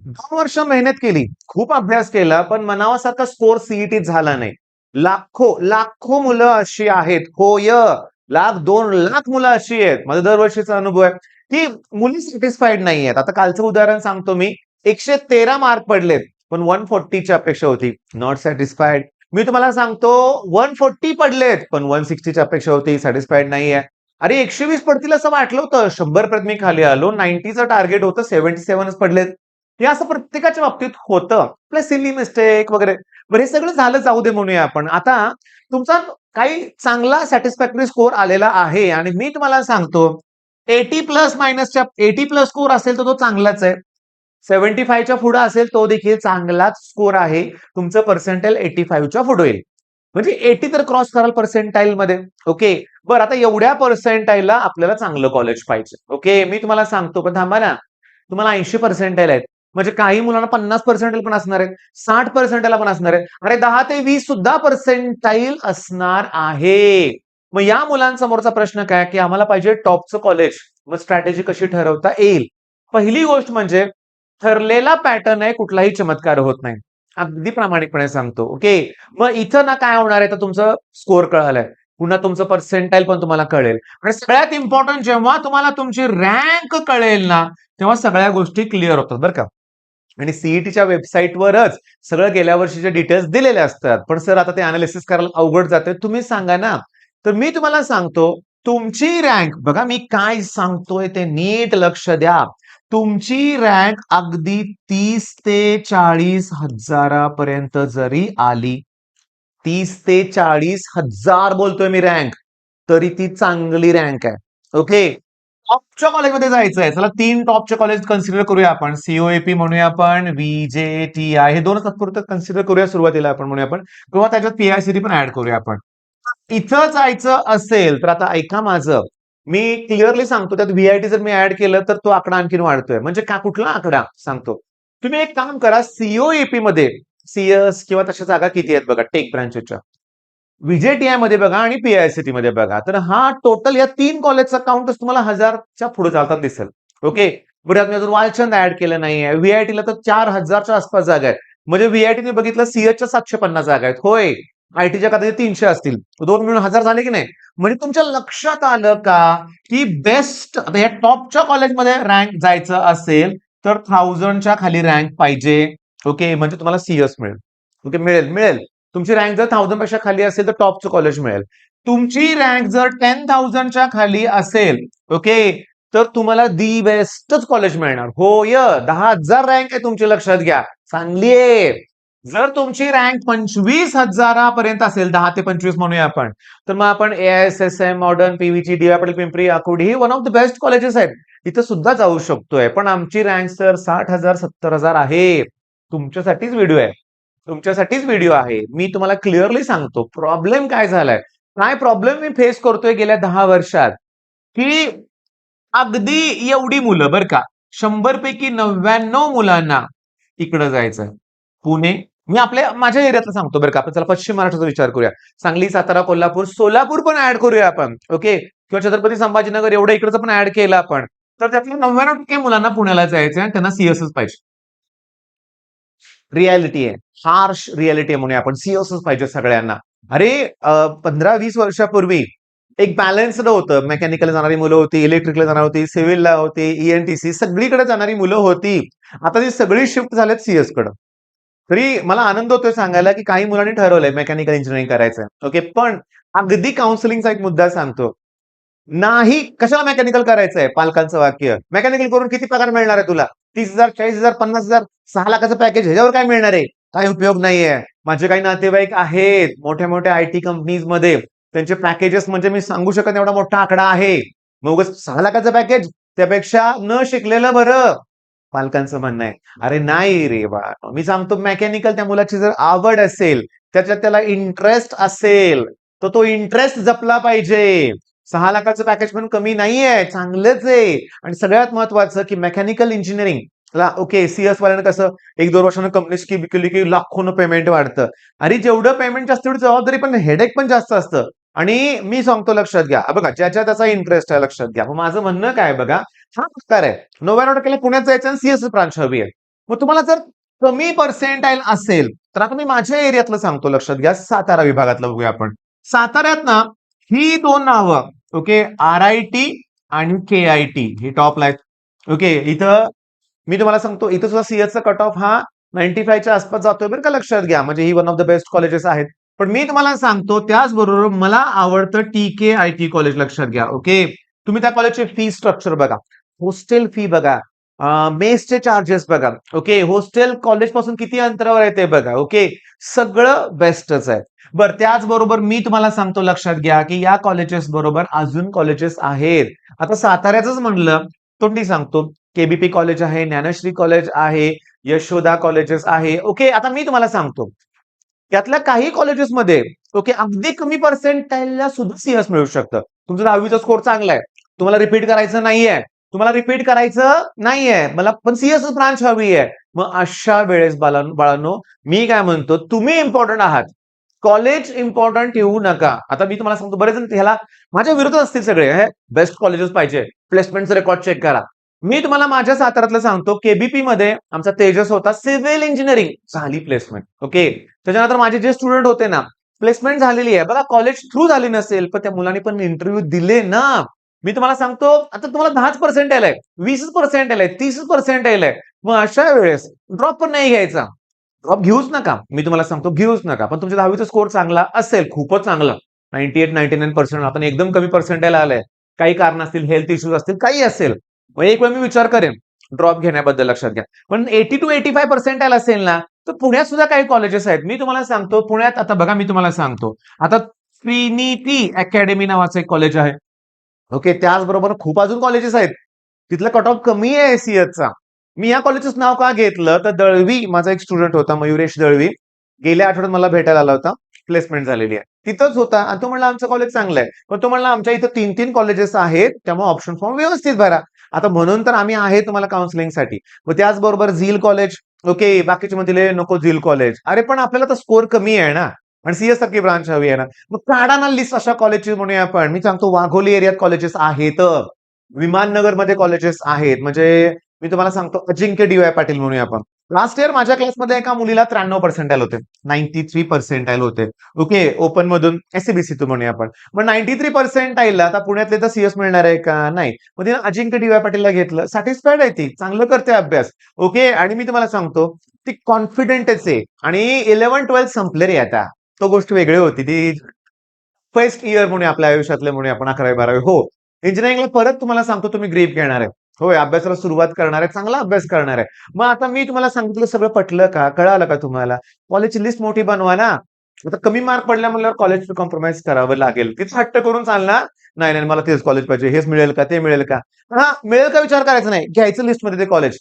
2 वर्ष मेहनत केली, खूप अभ्यास केला, पण मनावासारखा स्कोर सीईटीत झाला नाही. लाखो लाखो मुलं अशी आहेत. होय, लाख 2 लाख मुलं अशी आहेत. माझा दरवर्षीचा अनुभव आहे की मुली सॅटिस्फाईड नाही आहेत. आता कालचं उदाहरण सांगतो मी. 113 मार्क पडलेत, पण 140 ची अपेक्षा होती. Not satisfied. मी तुम्हाला सांगतो 140 पडलेत, पण 160 ची अपेक्षा होती. सॅटिस्फाईड नाहीये. अरे 120 पडतील असं वाटलं होतं. 100 पर्यंत मी खाली आलो. 90चं टार्गेट होतं, 77च पडलेत. हे असं प्रत्येकाच्या बाबतीत होतं. प्लस सिली मिस्टेक वगैरे. बरं हे सगळं झालं, जाऊ दे म्हणूया आपण. आता तुमचा काही चांगला सॅटिस्फॅक्टरी स्कोर आलेला आहे आणि मी तुम्हाला सांगतो 80 प्लस मायनसच्या 80 प्लस स्कोर असेल तर तो चांगलाच आहे. 75 च्या पुढे असेल तो देखील चांगलाच स्कोर आहे. तुमचं पर्सेंटाईल 85 च्या पुढे येईल. म्हणजे 80 तर क्रॉस कराल पर्सेंटाईल मध्ये. ओके. बरं आता एवढ्या पर्सेंटाईलला आपल्याला चांगलं कॉलेज पाहिजे. ओके. मी तुम्हाला सांगतो, पण थांबा ना. तुम्हाला 80 पर्सेंटाईल आहेत. म्हणजे काही मुलांना 50 पर्सेंटाईल पण असणार आहेत. 60 पर्सेंटाईल पण असणार आहेत. अरे 10 ते 20 सुद्धा पर्सेंटाईल असणार आहे. मग या मुलांसमोरचा प्रश्न काय की आम्हाला पाहिजे टॉपचं कॉलेज. मग स्ट्रॅटेजी कशी ठरवता येईल? पहिली गोष्ट म्हणजे ठरलेला पॅटर्न आहे, कुठलाही चमत्कार होत नाही. अगदी प्रामाणिकपणे सांगतो. ओके. मग इथं ना काय होणार आहे तर तुमचं स्कोर कळालंय. पुन्हा तुमचं पर्सेंटाईल पण तुम्हाला कळेल. आणि सगळ्यात इम्पॉर्टंट जेव्हा तुम्हाला तुमची रँक कळेल ना, तेव्हा सगळ्या गोष्टी क्लिअर होतात बरं का. आणि सीईटीच्या वेबसाईटवरच सगळं गेल्या वर्षीचे डिटेल्स दिलेले असतात. पण सर आता ते अनालिसिस करायला अवघड जाते. तुम्ही सांगा ना. तर मी तुम्हाला सांगतो, तुमची रँक बघा मी काय सांगतोय ते नीट लक्ष द्या. तुमची रँक अगदी 30 ते 40 हजारापर्यंत जरी आली, 30 ते 40 हजार बोलतोय मी रँक, तरी ती चांगली रँक आहे. ओके. टॉपच्या कॉलेजमध्ये जायचंय. चला 3 टॉपचे कॉलेज कन्सिडर करूया आपण. सीओएपी म्हणूया आपण, व्हीजेटीआय हे 2च तात्पुरतं कन्सिडर करूया सुरुवातीला आपण म्हणूया आपण. किंवा त्याच्यात पीआयसीटी पण ऍड करूया आपण. इथं जायचं असेल तर आता ऐका माझं. मी क्लिअरली सांगतो त्यात व्हीआयटी जर मी ऍड केलं तर तो आकडा आणखीन वाढतोय. म्हणजे का कुठला आकडा सांगतो. तुम्ही एक काम करा सीओएपी मध्ये सीएस किंवा तशा जागा किती आहेत बघा टेक ब्रांचच्या. व्हीजेटीआय मध्ये बघा आणि पीआयसीटी मध्ये बघा. तर हा टोटल या 3 कॉलेजचा काउंटच तुम्हाला 1000च्या पुढे चालताना दिसेल. ओके. बरं मी अजून वालचंद ऍड केलं नाहीये. व्हीआयटीला तर 4000च्या आसपास जागा आहेत. म्हणजे व्हीआयटीने बघितलं सीएसच्या 750 जागा आहेत. होय. आयटीच्या कदाचित 300 असतील. 2 मिळून 1000 झाले की नाही? म्हणजे तुमच्या लक्षात आलं का की बेस्ट आता या टॉपच्या कॉलेजमध्ये रँक जायचं असेल तर 1000च्या खाली रँक पाहिजे. ओके. म्हणजे तुम्हाला सीएस मिळेल. ओके. मिळेल मिळेल. तुमची रँक जर 1000 पेक्षा खाली असेल तर टॉपचं कॉलेज मिळेल. तुमची रँक जर 10,000च्या खाली असेल ओके तर तुम्हाला दी बेस्टच कॉलेज मिळणार. होय. 10,000 रँक आहे तुमची, लक्षात घ्या. चांगली आहे. जर तुमची रँक 25,000पर्यंत असेल, 10 ते 25 म्हणूया आपण, तर मग आपण AISSM, modern, PVG, D Y Patil, Pimpri, Akurdi ही one of the best colleges आहेत. तिथं सुद्धा जाऊ शकतोय. पण आमची रँक सर 60,000 70,000 आहे. तुमच्यासाठीच व्हिडिओ आहे. तुमच्यासाठीच व्हिडिओ आहे. मी तुम्हाला क्लिअरली सांगतो प्रॉब्लेम काय झालाय. काय प्रॉब्लेम मी फेस करतोय गेल्या 10 वर्षात की अगदी एवढी मुलं बरं का 100 पैकी 99 मुलांना इकडं जायचं. पुणे मी माझ्या एरियातलं सांगतो बरं का. आपण चला पश्चिम महाराष्ट्राचा विचार करूया. सांगली, सातारा, कोल्हापूर, सोलापूर पण ऍड करूया आपण. ओके. किंवा छत्रपती संभाजीनगर एवढं इकडचं पण ऍड केलं आपण. तर त्यातल्या 99% मुलांना पुण्याला जायचं आणि त्यांना सीएसच पाहिजे. रियालिटी आहे. हार्श रियालिटी आहे म्हणूया आपण. सीएसच पाहिजे सगळ्यांना. अरे 15-20 वर्षापूर्वी एक बॅलन्स्ड होतं. मेकॅनिकल जाणारी मुलं होती, इलेक्ट्रिकल जाणारी होती, सिव्हिलला होती, ईएनटीसी सगळीकडे जाणारी मुलं होती. आता ती सगळी शिफ्ट झालेत सीएस कडे. तरी मला आनंद होतोय सांगायला की काही मुलांनी ठरवलंय मेकॅनिकल इंजिनिअरिंग करायचंय. ओके. पण अगदी काउन्सिलिंगचा एक मुद्दा सांगतो. नाही कशाला मेकॅनिकल करायचंय? पालकांचं वाक्य. मेकॅनिकल करून किती पगार मिळणार आहे तुला? 30,000, 40,000, 50,000, 6 लाखाचं पॅकेज ह्याच्यावर काय मिळणार आहे? काही उपयोग नाहीये. माझे काही नातेवाईक आहेत मोठ्या मोठ्या आयटी कंपनीज मध्ये. त्यांचे पॅकेजेस म्हणजे मी सांगू शकत एवढा मोठा आकडा आहे. मग उगाच 6 लाखाचं पॅकेज त्यापेक्षा न शिकलेलं बरं. पालकांचं म्हणणं आहे. अरे नाही रे बाळा. मी सांगतो मेकॅनिकल त्या मुलाची जर आवड असेल, त्याच्यात त्याला इंटरेस्ट असेल, तर तो इंटरेस्ट जपला पाहिजे. 6 लाखाचं पॅकेज पण कमी नाहीये, चांगलंच आहे. आणि सगळ्यात महत्वाचं की मेकॅनिकल इंजिनिअरिंग ओके सीएस वाल्यानं कसं 1-2 वर्षानं कंपनी स्कीप केली की लाखोनं पेमेंट वाढतं. अरे जेवढं पेमेंट जास्त तेवढी जबाबदारी पण हेडेक पण जास्त असतं. आणि मी सांगतो लक्षात घ्या. बघा ज्याच्या त्याचा इंटरेस्ट आहे लक्षात घ्या. मग माझं म्हणणं काय बघा, हा प्रकार आहे. 99% पुण्यात जायचं आणि सीएस ब्रांच हवी आहे. मग तुम्हाला जर कमी पर्सेंटाईल असेल तर आता मी माझ्या एरियातलं सांगतो, लक्षात घ्या. सातारा विभागातलं बघूया आपण. साताऱ्यात ना ही दोन नावं, ओके, RIT आणि KIT ही टॉपला आहेत. ओके, इथं मी तुम्हाला सांगतो, इथं सुद्धा सीएसचा कट ऑफ हा 95 च्या आसपास जातोय बरं का, लक्षात घ्या. म्हणजे ही one of the best colleges आहेत. पण मी तुम्हाला सांगतो त्याचबरोबर मला आवडतं TKIT कॉलेज, लक्षात घ्या. ओके, तुम्ही त्या कॉलेजचे फी स्ट्रक्चर बघा, हॉस्टेल फी बघा, मेसचे चार्जेस बघा. ओके, हॉस्टेल कॉलेज पासून किती अंतरावर आहे ते बघा. ओके, सगळं बेस्टच आहे. बरं, त्याचबरोबर मी तुम्हाला सांगतो, लक्षात घ्या, की या कॉलेजेस बरोबर अजून कॉलेजेस आहेत. आता साताऱ्याच म्हणलं तोंडी सांगतो, KBP कॉलेज आहे, ज्ञानश्री कॉलेज आहे, यशोदा कॉलेजेस आहे. ओके, आता मी तुम्हाला सांगतो त्यातल्या काही कॉलेजेसमध्ये, ओके, अगदी कमी पर्सेंटाईलला सुद्धा सीएस मिळू शकतं. तुमचा 10वीचा स्कोर चांगला आहे, तुम्हाला रिपीट करायचं नाहीये, मला पण सीएस ब्रांच हवी आहे. मग अशा वेळेस बाळांनो, मी काय म्हणतो, तुम्ही इम्पॉर्टंट आहात, कॉलेज इम्पॉर्टंट ठेवू नका. आता मी तुम्हाला सांगतो, बरेच जण ह्याला माझ्या विरोधात असतील सगळे, हे बेस्ट कॉलेजेस पाहिजे, प्लेसमेंटचं रेकॉर्ड चेक करा. मी तुम्हाला माझ्या साताऱ्यातलं सांगतो, केबीपी मध्ये आमचा तेजस होता, सिव्हिल इंजिनिअरिंग झाली प्लेसमेंट. ओके, त्याच्यानंतर माझे जे स्टुडंट होते ना, प्लेसमेंट झालेली आहे बघा. कॉलेज थ्रू झाली नसेल पण त्या मुलांनी पण इंटरव्ह्यू दिले ना. मी तुम्हाला सांगतो, आता तुम्हाला 10% आलाय, 20% आलाय, 30% आलाय. मग अशा वेळेस ड्रॉप पण नाही घ्यायचा. ड्रॉप घेऊच नका, मी तुम्हाला सांगतो, घेऊच नका. पण तुमच्या 10वीचा स्कोर चांगला असेल, खूपच चांगला, 98 99% आपण एकदम कमी पर्सेंटाईल आलाय, काही कारण असतील, हेल्थ इश्यूज असतील, काही असेल, मग एक वेळ मी विचार करेन ड्रॉप घेण्याबद्दल, लक्षात घ्या. पण 80 to 85% असेल ना, तर पुण्यात सुद्धा काही कॉलेजेस आहेत. मी तुम्हाला सांगतो पुण्यात, आता बघा मी तुम्हाला सांगतो, आता ट्रिनिटी अकॅडमी नावाचं एक कॉलेज आहे. ओके, त्याचबरोबर खूप अजून कॉलेजेस आहेत, तिथलं कट ऑफ कमी आहे सीएसचा. मी या कॉलेजचं नाव का घेतलं, तर दळवी माझा एक स्टुडंट होता, मयुरेश दळवी, गेल्या आठवड्यात मला भेटायला आला होता, प्लेसमेंट झालेली आहे, तिथंच होता. आणि तो म्हणला आमचं कॉलेज चांगलं आहे. पण तो म्हणला आमच्या इथं 3 कॉलेजेस आहेत, त्यामुळे ऑप्शन फॉर्म व्यवस्थित भरा. आता म्हणून तर आम्ही आहे तुम्हाला काउन्सिलिंगसाठी. मग त्याचबरोबर झील कॉलेज, ओके, बाकीचे म्हणतील नको झील कॉलेज. अरे पण आपल्याला तर स्कोर कमी आहे ना, आणि सीएस सारखी ब्रांच हवी आहे ना. मग काढा ना लिस्ट अशा कॉलेजेस म्हणूया आपण. मी सांगतो वाघोली एरियात कॉलेजेस आहेत, विमाननगरमध्ये कॉलेजेस आहेत. म्हणजे मी तुम्हाला सांगतो अजिंक्य DY पाटील म्हणूया आपण. लास्ट इयर माझ्या क्लासमध्ये एका मुलीला 93% होते, 93% होते. ओके, ओपन मधून SCBC म्हणूया आपण. मग 93% आता पुण्यातले तर सीएस मिळणार आहे का, नाही. मग तिने अजिंक्य DY पाटीलला घेतलं, सॅटिस्फाईड आहे, ती चांगलं करते अभ्यास. ओके, आणि मी तुम्हाला सांगतो ती कॉन्फिडेंटच आहे. आणि 11-12 संपले रे आता, तो गोष्ट वेगळी होती. ती फर्स्ट इयर म्हणून आपल्या आयुष्यातले म्हणून आपण 11वी-12वी. हो, इंजिनिअरिंगला परत तुम्हाला सांगतो तुम्ही ग्रीप घेणार आहे. होय, अभ्यासाला सुरुवात करणार आहे, चांगला अभ्यास करणार आहे. मग आता मी तुम्हाला सांगितलं सगळं पटलं का, कळालं का तुम्हाला? कॉलेजची लिस्ट मोठी बनवा ना. आता कमी मार्क पडल्या म्हणल्यावर कॉलेज कॉम्प्रोमाइज करावं लागेल. तिथं हट्ट करून चालणार नाही, नाही मला तेच कॉलेज पाहिजे, हेच मिळेल का, ते मिळेल का. हा, मिळेल का विचार करायचा नाही, घ्यायचं लिस्टमध्ये ते कॉलेज.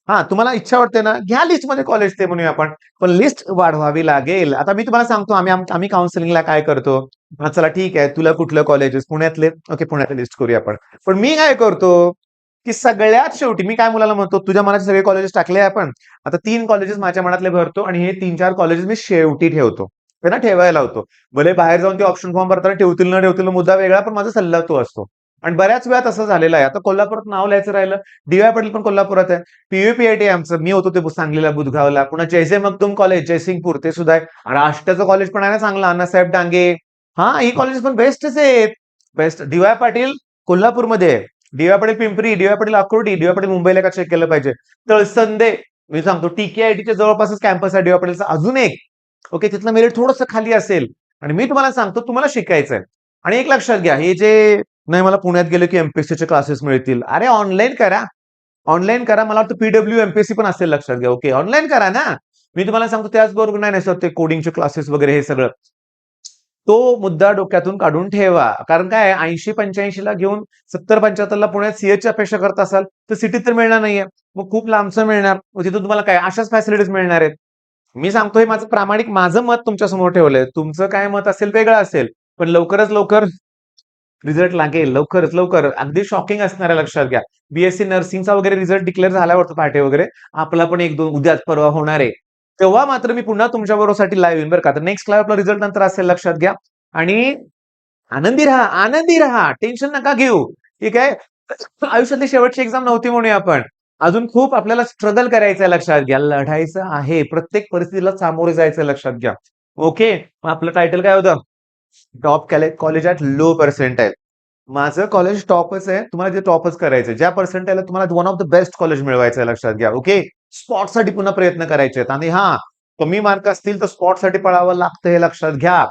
हा, तुम्हाला इच्छा वाटते ना, घ्या लिस्टमध्ये कॉलेज ते म्हणूया आपण. पण लिस्ट वाढवावी लागेल. आता मी तुम्हाला सांगतो, आम्ही काउन्सिलिंगला काय करतो. हा, चला ठीक आहे, तुला कुठलं कॉलेजेस पुण्यातले, ओके, पुण्यातले लिस्ट करूया आपण. पण मी काय करतो, की सगळ्यात शेवटी मी काय मुलाला म्हणतो, तुझ्या मनाचे सगळे कॉलेजेस टाकले आपण, आता 3 कॉलेजेस माझ्या मनातले भरतो आणि हे 3-4 कॉलेजेस मी शेवटी ठेवतो, त्यांना ठेवायला होतो. भले बाहेर जाऊन ते ऑप्शन फॉर्म भरताना ठेवतील न ठेवतील मुद्दा वेगळा, पण माझा सल्ला तो असतो. आणि बऱ्याच वेळा तसं झालेलं आहे. आता कोल्हापुरात नाव लिहायचं राहिलं, DY पाटील पण कोल्हापुरात आहे, PUPIT आमचं, मी होतो ते सांगलीला बुधगावला, पुन्हा जयसे मगदूम कॉलेज जयसिंगपूर ते सुद्धा आहे. आणि राष्ट्राचं कॉलेज पण आहे ना चांगलं, अण्णासाहेब डांगे. हा, ही कॉलेज पण बेस्टच आहेत, बेस्ट. DY पाटील कोल्हापूरमध्ये आहे, DY Patil Pimpri, DY Patil अकोर्डी, DY Patil मुंबईला का चेक केलं पाहिजे. तळसंदे, मी सांगतो TKITच्या जवळपासच कॅम्पस आहे DY पाटीलचा अजून एक. ओके, तिथलं मेरिट थोडंसं खाली असेल. आणि मी तुम्हाला सांगतो तुम्हाला शिकायचंय. आणि एक लक्षात घ्या, हे जे नाही मला पुण्यात गेले की MPSCचे क्लासेस मिळतील, अरे ऑनलाईन करा, ऑनलाईन करा. मला वाटतं PW MPSC पण असेल, लक्षात घ्या. ओके, ऑनलाईन करा ना. मी तुम्हाला सांगतो त्याचबरोबर नाही सर ते कोडिंगचे क्लासेस वगैरे हे सगळं, तो मुद्दा डोक्यातून काढून ठेवा. कारण काय 80-85 ला घेऊन 70-75 ला पुण्यात सीएची अपेक्षा करत असाल तर सिटीत तर मिळणार नाहीये, मग खूप लांबचं मिळणार. मग तिथून तुम्हाला काय अशाच फॅसिलिटीज मिळणार आहेत. मी सांगतोय माझं प्रामाणिक माझं मत तुमच्या समोर ठेवलंय. तुमचं काय मत असेल वेगळं असेल, पण लवकरच लवकर रिझल्ट लागेल, लवकरच लवकर. अगदी शॉकिंग असणार आहे, लक्षात घ्या. BSc नर्सिंगचा वगैरे रिझल्ट डिक्लेअर झाला वाटतं पहाटे वगैरे, आपला पण 1-2 उद्याच परवा होणार आहे. तेव्हा मात्र मी पुन्हा तुमच्या बरोबरसाठी लाईव्ह येईन बरं का. तर नेक्स्ट लाईव्ह आपला रिझल्ट नंतर असेल, लक्षात घ्या. आणि आनंदी राहा, आनंदी राहा, टेन्शन नका घेऊ. ठीक आहे. आयुष्यातली शेवटची एक्झाम नव्हती म्हणूया आपण. अजून खूप आपल्याला स्ट्रगल करायचं आहे, लक्षात घ्या. लढायचं आहे. प्रत्येक परिस्थितीला सामोरे जायचं लक्षात घ्या. ओके. मग आपलं टायटल काय होतं? Top college at low percentile. माझं कॉलेज टॉपच आहे. तुम्हाला ते टॉपच करायचं. ज्या पर्सेंटाईलला तुम्हाला one of the best college मिळवायचं आहे, लक्षात घ्या. ओके. स्पॉटसाठी पुन्हा प्रयत्न करायचे आहेत आणि हां, कमी मार्क असतील तर स्पॉटसाठी पळावं लागतं हे लक्षात घ्या.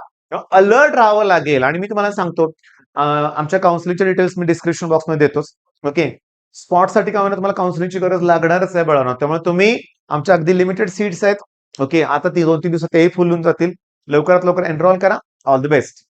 अलर्ट राहावं लागेल आणि मी तुम्हाला सांगतो आमच्या काउन्सिलिंगचे डिटेल्स मी डिस्क्रिप्शन बॉक्समध्ये देतोच. ओके. स्पॉटसाठी काय होणार तुम्हाला काउन्सिलिंगची गरज लागणारच आहे बाळांनो. त्यामुळे तुम्ही आमच्या अगदी लिमिटेड सीट्स आहेत. ओके. आता ती 2-3 दिवसात तेही फुल होऊन जातील. लवकरात लवकर एनरोल करा. All the best.